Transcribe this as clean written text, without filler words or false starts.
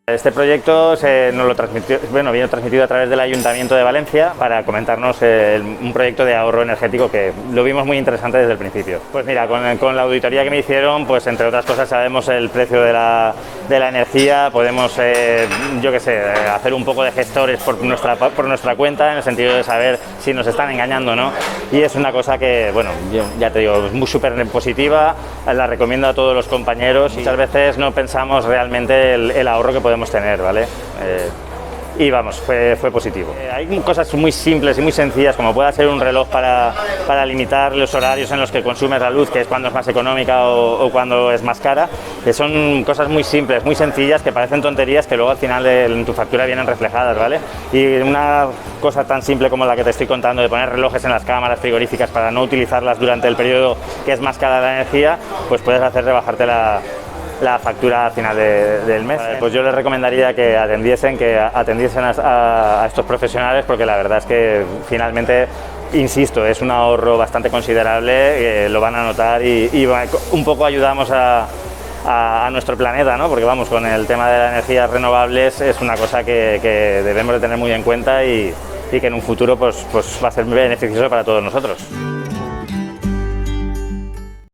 Este proyecto nos lo transmitió, vino transmitido a través del Ayuntamiento de Valencia para comentarnos un proyecto de ahorro energético que lo vimos muy interesante desde el principio. Pues mira, con la auditoría que me hicieron, pues entre otras cosas sabemos el precio de la energía, podemos, yo qué sé, hacer un poco de gestores por nuestra cuenta, en el sentido de saber si nos están engañando o no, y es una cosa que, bueno, yo ya te digo, es muy súper positiva, la recomiendo a todos los compañeros y muchas veces no pensamos realmente el ahorro que podemos tener, ¿vale? Y vamos, fue positivo. Hay cosas muy simples y muy sencillas, como puede ser un reloj para limitar los horarios en los que consumes la luz, que es cuando es más económica o cuando es más cara, que son cosas muy simples, muy sencillas, que parecen tonterías, que luego al final en tu factura vienen reflejadas, ¿vale? Y una cosa tan simple como la que te estoy contando, de poner relojes en las cámaras frigoríficas para no utilizarlas durante el periodo que es más cara la energía, pues puedes hacer rebajarte la factura al final del mes. Pues yo les recomendaría que atendiesen a estos profesionales, porque la verdad es que finalmente, insisto, es un ahorro bastante considerable, lo van a notar y un poco ayudamos a nuestro planeta, ¿no? Porque vamos, con el tema de las energías renovables es una cosa que debemos de tener muy en cuenta y que en un futuro pues va a ser beneficioso para todos nosotros.